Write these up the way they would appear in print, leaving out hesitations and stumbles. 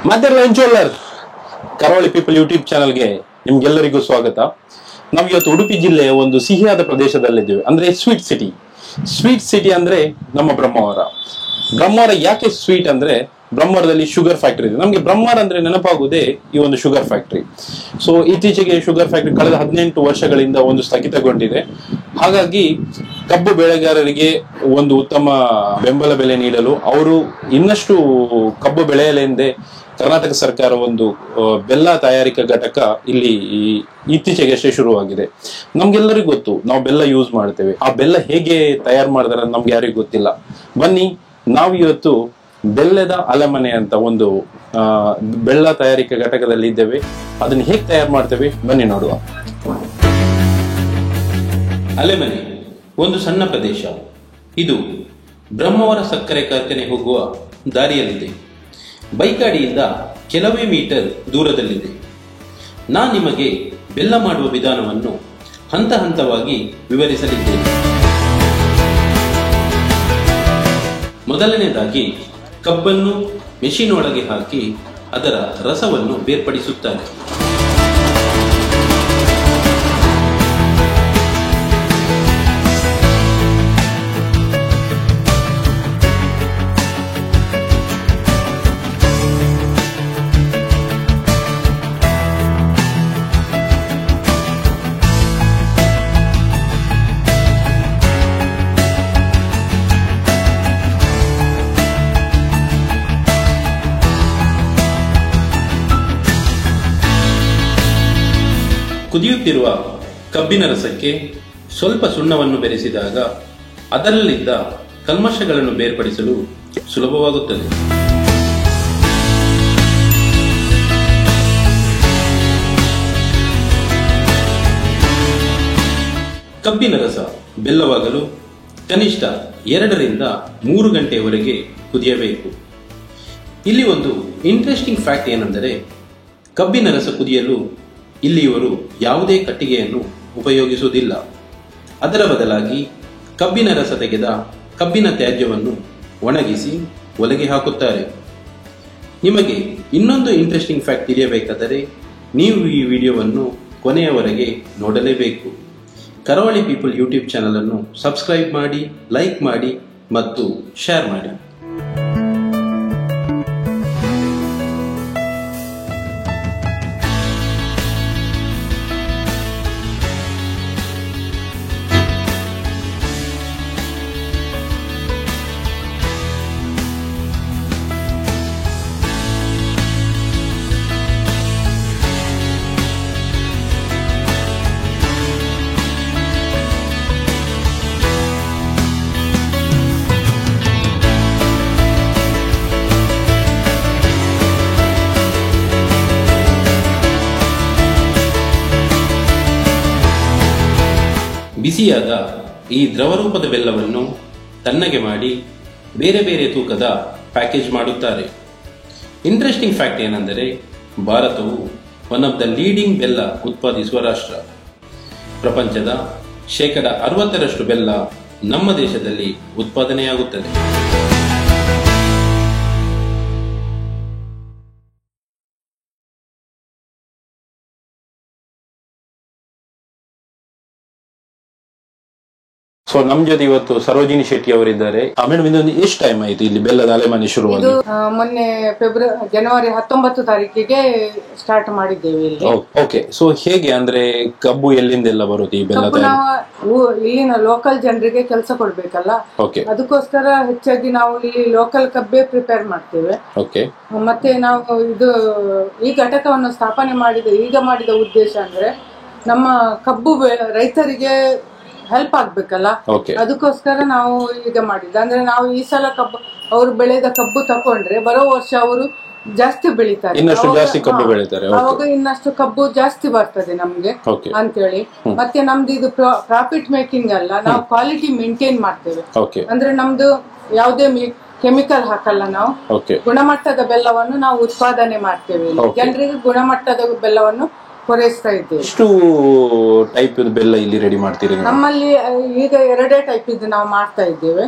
ಮತ್ತೆ ವೆಂಚೂಲರ್ ಕರಾವಳಿ people YouTube ಚಾನಲ್ಗೆ ನಿಮ್ಗೆಲ್ಲರಿಗೂ ಸ್ವಾಗತ. ನಾವು ಇವತ್ತು ಉಡುಪಿ ಜಿಲ್ಲೆಯ ಒಂದು ಸಿಹಿಯಾದ ಪ್ರದೇಶದಲ್ಲಿದ್ದೇವೆ, ಅಂದ್ರೆ ಸ್ವೀಟ್ ಸಿಟಿ. ಸ್ವೀಟ್ ಸಿಟಿ ಅಂದ್ರೆ ನಮ್ಮ ಬ್ರಹ್ಮಾವರ. ಬ್ರಹ್ಮಾವರ ಯಾಕೆ ಸ್ವೀಟ್ ಅಂದ್ರೆ ಬ್ರಹ್ಮಾವರದಲ್ಲಿ ಶುಗರ್ ಫ್ಯಾಕ್ಟರಿ ಇದೆ. ನಮ್ಗೆ ಬ್ರಹ್ಮಾವರ ಅಂದ್ರೆ ನೆನಪಾಗುವುದೇ ಈ ಒಂದು ಶುಗರ್ ಫ್ಯಾಕ್ಟರಿ. ಸೊ ಇತ್ತೀಚೆಗೆ ಶುಗರ್ ಫ್ಯಾಕ್ಟರಿ ಕಳೆದ 18 ವರ್ಷಗಳಿಂದ ಒಂದು ಸ್ಥಗಿತಗೊಂಡಿದೆ. ಹಾಗಾಗಿ ಕಬ್ಬು ಬೆಳೆಗಾರರಿಗೆ ಒಂದು ಉತ್ತಮ ಬೆಂಬಲ ಬೆಲೆ ನೀಡಲು ಅವರು ಇನ್ನಷ್ಟು ಕಬ್ಬು ಬೆಳೆಯಲೆಂದೇ ಕರ್ನಾಟಕ ಸರ್ಕಾರ ಒಂದು ಬೆಲ್ಲ ತಯಾರಿಕಾ ಘಟಕ ಇಲ್ಲಿ ಇತ್ತೀಚೆಗೆ ಅಷ್ಟೇ ಶುರುವಾಗಿದೆ. ನಮ್ಗೆಲ್ಲರಿಗೂ ಗೊತ್ತು, ನಾವು ಬೆಲ್ಲ ಯೂಸ್ ಮಾಡ್ತೇವೆ. ಆ ಬೆಲ್ಲ ಹೇಗೆ ತಯಾರು ಮಾಡ್ತಾರೆ ಅಂತ ನಮ್ಗೆ ಯಾರಿಗೂ ಗೊತ್ತಿಲ್ಲ. ಬನ್ನಿ, ನಾವು ಇವತ್ತು ಬೆಲ್ಲದ ಅಲೆಮನೆ ಅಂತ ಒಂದು ಬೆಲ್ಲ ತಯಾರಿಕಾ ಘಟಕದಲ್ಲಿ ಇದ್ದೇವೆ. ಅದನ್ನ ಹೇಗೆ ತಯಾರು ಮಾಡ್ತೇವೆ ಬನ್ನಿ ನೋಡುವ. ಅಲೆಮನೆ ಒಂದು ಸಣ್ಣ ಪ್ರದೇಶ. ಇದು ಬ್ರಹ್ಮಾವರ ಸಕ್ಕರೆ ಕಾರ್ಖಾನೆ ಹೋಗುವ ದಾರಿಯಲ್ಲಿದೆ. ಬೈಕಾಡಿಯಿಂದ ಕೆಲವೇ ಮೀಟರ್ ದೂರದಲ್ಲಿದೆ. ನಾನು ನಿಮಗೆ ಬೆಲ್ಲ ಮಾಡುವ ವಿಧಾನವನ್ನು ಹಂತ ಹಂತವಾಗಿ ವಿವರಿಸಲಿದ್ದೇನೆ. ಮೊದಲನೇದಾಗಿ ಕಬ್ಬನ್ನು ಮೆಷಿನ್ ಒಳಗೆ ಹಾಕಿ ಅದರ ರಸವನ್ನು ಬೇರ್ಪಡಿಸುತ್ತಾರೆ. ಕುದಿಯುತ್ತಿರುವ ಕಬ್ಬಿನ ರಸಕ್ಕೆ ಸ್ವಲ್ಪ ಸುಣ್ಣವನ್ನು ಬೆರೆಸಿದಾಗ ಅದರಲ್ಲಿದ್ದ ಕಲ್ಮಶಗಳನ್ನು ಬೇರ್ಪಡಿಸಲು ಸುಲಭವಾಗುತ್ತದೆ. ಕಬ್ಬಿನ ರಸ ಬೆಲ್ಲವಾಗಲು ಕನಿಷ್ಠ 2 ರಿಂದ 3 ಗಂಟೆಯವರೆಗೆ ಕುದಿಯಬೇಕು. ಇಲ್ಲಿ ಒಂದು ಇಂಟ್ರೆಸ್ಟಿಂಗ್ ಫ್ಯಾಕ್ಟ್ ಏನೆಂದರೆ, ಕಬ್ಬಿನ ರಸ ಕುದಿಯಲು ಇಲ್ಲಿ ಇವರು ಯಾವುದೇ ಕಟ್ಟಿಗೆಯನ್ನು ಉಪಯೋಗಿಸುವುದಿಲ್ಲ. ಅದರ ಬದಲಾಗಿ ಕಬ್ಬಿನ ರಸ ತೆಗೆದ ಕಬ್ಬಿನ ತ್ಯಾಜ್ಯವನ್ನು ಒಣಗಿಸಿ ಒಲೆಗೆ ಹಾಕುತ್ತಾರೆ. ನಿಮಗೆ ಇನ್ನೊಂದು ಇಂಟ್ರೆಸ್ಟಿಂಗ್ ಫ್ಯಾಕ್ಟ್ ತಿಳಿಯಬೇಕಾದರೆ ನೀವು ಈ ವಿಡಿಯೋವನ್ನು ಕೊನೆಯವರೆಗೆ ನೋಡಲೇಬೇಕು. ಕರಾವಳಿ ಪೀಪಲ್ ಯೂಟ್ಯೂಬ್ ಚಾನಲ್ ಅನ್ನು ಸಬ್ಸ್ಕ್ರೈಬ್ ಮಾಡಿ, ಲೈಕ್ ಮಾಡಿ ಮತ್ತು ಶೇರ್ ಮಾಡಿ. ಬಿಸಿಯಾದ ಈ ದ್ರವರೂಪದ ಬೆಲ್ಲವನ್ನು ತಣ್ಣಗೆ ಮಾಡಿ ಬೇರೆ ಬೇರೆ ತೂಕದ ಪ್ಯಾಕೇಜ್ ಮಾಡುತ್ತಾರೆ. ಇಂಟ್ರೆಸ್ಟಿಂಗ್ ಫ್ಯಾಕ್ಟ್ ಏನೆಂದರೆ, ಭಾರತವು ಒನ್ ಆಫ್ ದ ಲೀಡಿಂಗ್ ಬೆಲ್ಲ ಉತ್ಪಾದಿಸುವ ರಾಷ್ಟ್ರ. ಪ್ರಪಂಚದ 60% ಬೆಲ್ಲ ನಮ್ಮ ದೇಶದಲ್ಲಿ ಉತ್ಪಾದನೆಯಾಗುತ್ತದೆ. ಸೊ ನಮ್ ಜೊತೆ ಇವತ್ತು ಸರೋಜಿನಿ ಶೆಟ್ಟಿ ಅವರಿದ್ದಾರೆ. ಮೇಡಮ್, ಇದೊಂದು ಎಷ್ಟು ಟೈಮ್ ಆಯ್ತು ಇಲ್ಲಿ ಬೆಲ್ಲದ ಅಲೆಮನೆ ಶುರುವಾಗಿ? ಮೊನ್ನೆ ಜನವರಿ 19 ತಾರೀಕಿಗೆ ಸ್ಟಾರ್ಟ್ ಮಾಡಿದ್ದೇವೆ ಇಲ್ಲಿ. ಓಕೆ. ಸೊ ಹೇಗೆ ಅಂದ್ರೆ ಕಬ್ಬು ಎಲ್ಲಿಂದೆಲ್ಲ ಬರುತ್ತೆ ಈ ಬೆಲ್ಲ? ನಾವು ಇಲ್ಲಿನ ಲೋಕಲ್ ಜನರಿಗೆ ಕೆಲಸ ಕೊಡ್ಬೇಕಲ್ಲ, ಅದಕ್ಕೋಸ್ಕರ ಹೆಚ್ಚಾಗಿ ನಾವು ಇಲ್ಲಿ ಲೋಕಲ್ ಕಬ್ಬೆ ಪ್ರಿಪೇರ್ ಮಾಡ್ತೇವೆ. ಮತ್ತೆ ನಾವು ಈ ಘಟಕವನ್ನು ಸ್ಥಾಪನೆ ಮಾಡಿದ ಉದ್ದೇಶ ಅಂದ್ರೆ ನಮ್ಮ ಕಬ್ಬು ರೈತರಿಗೆ ಹೆಲ್ಪ್ ಆಗ್ಬೇಕಲ್ಲ, ಅದಕ್ಕೋಸ್ಕರ ನಾವು ಈಗ ಮಾಡಿದ್ದ. ಅಂದ್ರೆ ನಾವು ಈ ಸಲ ಕಬ್ಬು ಅವರು ಬೆಳೆದ ಕಬ್ಬು ತಕೊಂಡ್ರೆ ಬರೋ ವರ್ಷ ಅವರು ಜಾಸ್ತಿ ಬೆಳಿತಾರೆ, ಅವಾಗ ಇನ್ನಷ್ಟು ಕಬ್ಬು ಜಾಸ್ತಿ ಬರ್ತದೆ ನಮ್ಗೆ ಅಂತೇಳಿ. ಮತ್ತೆ ನಮ್ದು ಇದು ಪ್ರಾಫಿಟ್ ಮೇಕಿಂಗ್ ಅಲ್ಲ, ನಾವು ಕ್ವಾಲಿಟಿ ಮೇಂಟೈನ್ ಮಾಡ್ತೇವೆ. ಅಂದ್ರೆ ನಮ್ದು ಯಾವುದೇ ಕೆಮಿಕಲ್ ಹಾಕಲ್ಲ, ನಾವು ಗುಣಮಟ್ಟದ ಬೆಲ್ಲವನ್ನು ನಾವು ಉತ್ಪಾದನೆ ಮಾಡ್ತೇವೆ. ಜನರಿಗೆ ಗುಣಮಟ್ಟದ ಬೆಲ್ಲವನ್ನು ಪೂರೈಸ್ತಾ ಇದ್ದೇವೆ. ಎಷ್ಟು ಟೈಪ್ ಬೆಲ್ಲ ಇಲ್ಲಿ ರೆಡಿ ಮಾಡ್ತೀರಿ? ನಮ್ಮಲ್ಲಿ ಈಗ 2 ಟೈಪ್ ಇದು ನಾವು ಮಾಡ್ತಾ ಇದ್ದೇವೆ.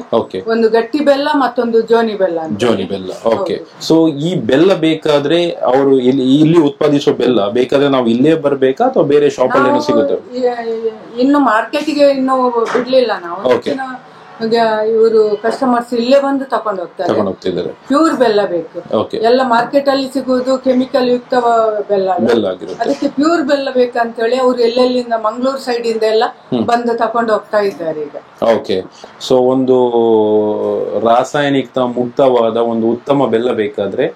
ಒಂದು ಗಟ್ಟಿ ಬೆಲ್ಲ, ಮತ್ತೊಂದು ಜೋನಿ ಬೆಲ್ಲ. ಜೋನಿ ಬೆಲ್ಲ, ಓಕೆ. ಸೊ ಈ ಬೆಲ್ಲ ಬೇಕಾದ್ರೆ ಅವರು ಇಲ್ಲಿ ಉತ್ಪಾದಿಸೋ ಬೆಲ್ಲ ಬೇಕಾದ್ರೆ ನಾವು ಇಲ್ಲೇ ಬರ್ಬೇಕಾ ಅಥವಾ ಬೇರೆ ಶಾಪ್ ಅಲ್ಲಿ ಸಿಗುತ್ತೆ? ಇನ್ನು ಮಾರ್ಕೆಟ್ಗೆ ಇನ್ನು ಬಿಡ್ಲಿಲ್ಲ ನಾವು. ಇವರು ಕಸ್ಟಮರ್ಸ್ ಇಲ್ಲೇ ಬಂದು ತಕೊಂಡು ಹೋಗ್ತಾರೆ. ಪ್ಯೂರ್ ಬೆಲ್ಲ ಬೇಕು. ಎಲ್ಲ ಮಾರ್ಕೆಟ್ ಅಲ್ಲಿ ಸಿಗುವುದು ಕೆಮಿಕಲ್ ಯುಕ್ತ ಬೆಲ್ಲ, ಅದಕ್ಕೆ ಪ್ಯೂರ್ ಬೆಲ್ಲ ಬೇಕಂತ ಹೇಳಿ ಅವ್ರು ಎಲ್ಲೆಲ್ಲಿಂದ ಮಂಗಳೂರು ಸೈಡ್ ಇಂದ ಎಲ್ಲ ಬಂದು ತಕೊಂಡು ಹೋಗ್ತಾ ಇದ್ದಾರೆ ಈಗ. ಓಕೆ. ಸೊ ಒಂದು ರಾಸಾಯನಿಕ ಮುಕ್ತವಾದ ಒಂದು ಉತ್ತಮ ಬೆಲ್ಲ ಬೇಕಾದ್ರೆ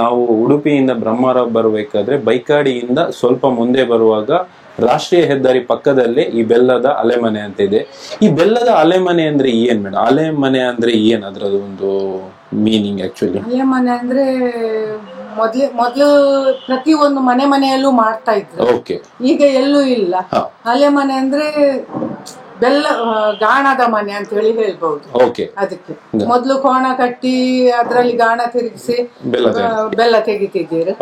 ನಾವು ಉಡುಪಿಯಿಂದ ಬ್ರಹ್ಮಾವರ ಬರಬೇಕಾದ್ರೆ ಬೈಕಾಡಿಯಿಂದ ಸ್ವಲ್ಪ ಮುಂದೆ ಬರುವಾಗ ರಾಷ್ಟ್ರೀಯ ಹೆದ್ದಾರಿ ಪಕ್ಕದಲ್ಲೇ ಈ ಬೆಲ್ಲದ ಅಲೆಮನೆ ಅಂತ ಇದೆ. ಈ ಬೆಲ್ಲದ ಅಲೆಮನೆ ಅಂದ್ರೆ ಏನ್ ಮೇಡಮ್? ಅಲೆಮನೆ ಅಂದ್ರೆ ಏನ್? ಅದ್ರದ್ದು ಒಂದು ಮೀನಿಂಗ್ ಆಕ್ಚುಲಿ. ಅಲೆಮನೆ ಅಂದ್ರೆ ಮೊದ್ಲು ಪ್ರತಿ ಒಂದು ಮನೆಯಲ್ಲೂ ಮಾಡ್ತಾ ಇದ್ರು. ಈಗ ಎಲ್ಲೂ ಇಲ್ಲ. ಅಲೆಮನೆ ಅಂದ್ರೆ ಬೆಲ್ಲ ಗಾಣದ ಮನೆ ಅಂತ ಹೇಳಿ ಹೇಳ್ಬಹುದು. ಅದಕ್ಕೆ ಮೊದ್ಲು ಕೋಣ ಕಟ್ಟಿ ಅದ್ರಲ್ಲಿ ಗಾಣ ತಿರುಗಿಸಿ ಬೆಲ್ಲ ತೆಗಿತಿದ್ದೀರಿ.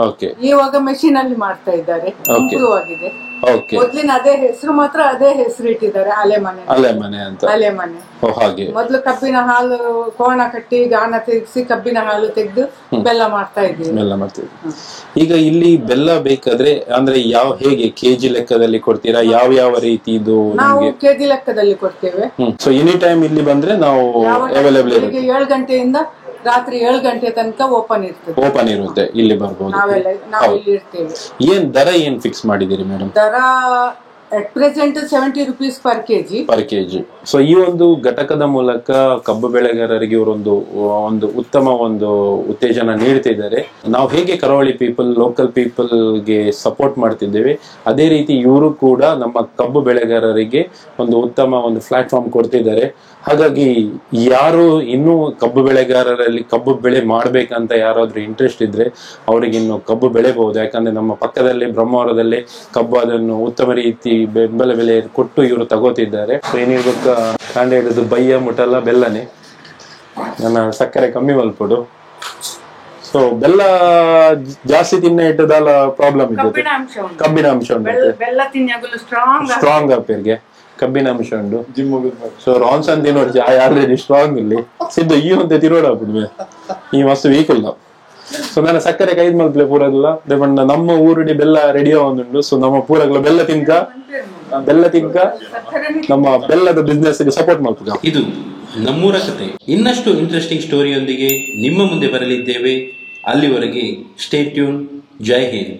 ಇವಾಗ ಮೆಷಿನ್ ಅಲ್ಲಿ ಮಾಡ್ತಾ ಇದ್ದಾರೆ, ಇಂಪ್ರೂವ್ ಆಗಿದೆ. ಮೊದ್ಲಿನ ಅದೇ ಹೆಸರು ಮಾತ್ರ ಅದೇ ಹೆಸರು ಇಟ್ಟಿದ್ದಾರೆ, ಅಲೆಮನೆ ಅಂತ. ಅಲೆಮನೆ ಮೊದ್ಲು ಕಬ್ಬಿನ ಹಾಲು ಕೋಣ ಕಟ್ಟಿ ಗಾಣ ತಿರುಗಿಸಿ ಕಬ್ಬಿನ ಹಾಲು ತೆಗೆದು ಬೆಲ್ಲ ಮಾಡ್ತಾ ಇದ್ದೀವಿ. ಈಗ ಇಲ್ಲಿ ಬೆಲ್ಲ ಬೇಕಾದ್ರೆ ಅಂದ್ರೆ ಹೇಗೆ ಕೆಜಿ ಲೆಕ್ಕದಲ್ಲಿ ಕೊಡ್ತೀರಾ? ಯಾವ ರೀತಿ ಇದು? ನಾವು ಕೆಜಿ ಲೆಕ್ಕದಲ್ಲಿ ಕೊಡ್ತೇವೆ. ಸೊ ಎನಿ ಟೈಮ್ ಇಲ್ಲಿ ಬಂದ್ರೆ ನಾವು ಅವೈಲೇಬಲ್ ಇರುತ್ತೆ. 7 ಗಂಟೆಯಿಂದ ರಾತ್ರಿ 7 ಗಂಟೆ ತನಕ ಓಪನ್ ಇರುತ್ತೆ. ಇಲ್ಲಿ ಬರ್ಬೋದು, ನಾವು ಇಲ್ಲಿ ಇರ್ತೇವೆ. ಏನ್ ದರ ಏನ್ ಫಿಕ್ಸ್ ಮಾಡಿದಿರಿ ಮೇಡಮ್? ದರ at present 70 rupees per kg. So ಈ ಒಂದು ಘಟಕದ ಮೂಲಕ ಕಬ್ಬು ಬೆಳೆಗಾರರಿಗೆ ಒಂದು ಉತ್ತಮ ಒಂದು ಉತ್ತೇಜನ ನೀಡ್ತಿದ್ದಾರೆ. ನಾವು ಹೇಗೆ ಕರಾವಳಿ ಪೀಪಲ್, ಲೋಕಲ್ ಪೀಪಲ್ ಗೆ ಸಪೋರ್ಟ್ ಮಾಡ್ತಿದ್ದೇವೆ, ಅದೇ ರೀತಿ ಇವರು ಕೂಡ ನಮ್ಮ ಕಬ್ಬು ಬೆಳೆಗಾರರಿಗೆ ಒಂದು ಉತ್ತಮ ಒಂದು ಪ್ಲಾಟ್ಫಾರ್ಮ್ ಕೊಡ್ತಿದ್ದಾರೆ. ಹಾಗಾಗಿ ಯಾರು ಇನ್ನೂ ಕಬ್ಬು ಬೆಳೆಗಾರರಲ್ಲಿ ಕಬ್ಬು ಬೆಳೆ ಮಾಡ್ಬೇಕಂತ ಯಾರಾದ್ರೂ ಇಂಟ್ರೆಸ್ಟ್ ಇದ್ರೆ ಅವ್ರಿಗೆ ಇನ್ನು ಕಬ್ಬು ಬೆಳೆಬಹುದು. ಯಾಕಂದ್ರೆ ನಮ್ಮ ಪಕ್ಕದಲ್ಲಿ ಬ್ರಹ್ಮಾವರದಲ್ಲಿ ಕಬ್ಬು ಅದನ್ನು ಉತ್ತಮ ರೀತಿ ಬೆಂಬಲ ಬೆಲೆ ಕೊಟ್ಟು ಇವರು ತಗೋತಿದ್ದಾರೆ. ಏನಿರ್ಬೇಕು ಕಾಂಡೆ ಹಿಡಿದು ಬಯ್ಯ ಮುಟ್ಟಲ್ಲ ಬೆಲ್ಲನೆ, ನನ್ನ ಸಕ್ಕರೆ ಕಮ್ಮಿ ಮಲ್ಪಡು. ಸೊ ಬೆಲ್ಲ ಜಾಸ್ತಿ ತಿನ್ನ ಇಟ್ಟದಲ್ಲ ಪ್ರಾಬ್ಲಮ್ ಇದೆ, ಕಬ್ಬಿನ ಅಂಶ ಉಂಟು, ಸ್ಟ್ರಾಂಗ್ ಅಪ್ಪೇರ್ಗೆ ಕಬ್ಬಿನ ಅಂಶ ಉಂಟು. ಸೊ ರಾನ್ಸನ್ ತಿನ್ನೋಡು ಆಲ್ರೆಡಿ ಸ್ಟ್ರಾಂಗ್ ಇಲ್ಲಿ ಸಿದ್ದು ಈ ಹೊಂತೆ ತಿರೋಡ ಬಿಡ್ವೆ ಈ ಮಸ್ತ್ ವೀಕ್ ಇಲ್ಲ. ಸೊ ನನ್ನ ಸಕ್ಕರೆ ಕೈದ್ ಮಲ್ಪಲೆ ಪೂರಲ್ಲ ನಮ್ಮ ಊರುಡಿ ಬೆಲ್ಲ ರೆಡಿಯೋ ಒಂದುಂಡು. ಸೊ ನಮ್ಮ ಪೂರಗ್ಲ ಬೆಲ್ಲ ತಿನ್ಕ ನಮ್ಮ ಬೆಲ್ಲದ ಬಿಸ್ನೆಸ್ ಗೆ ಸಪೋರ್ಟ್ ಮಾಡ್ತೀವಿ. ಇದು ನಮ್ಮೂರ ಕತೆ. ಇನ್ನಷ್ಟು ಇಂಟ್ರೆಸ್ಟಿಂಗ್ ಸ್ಟೋರಿಯೊಂದಿಗೆ ನಿಮ್ಮ ಮುಂದೆ ಬರಲಿದ್ದೇವೆ. ಅಲ್ಲಿವರೆಗೆ ಸ್ಟೇ ಟ್ಯೂನ್. ಜೈ ಹಿಂದ್.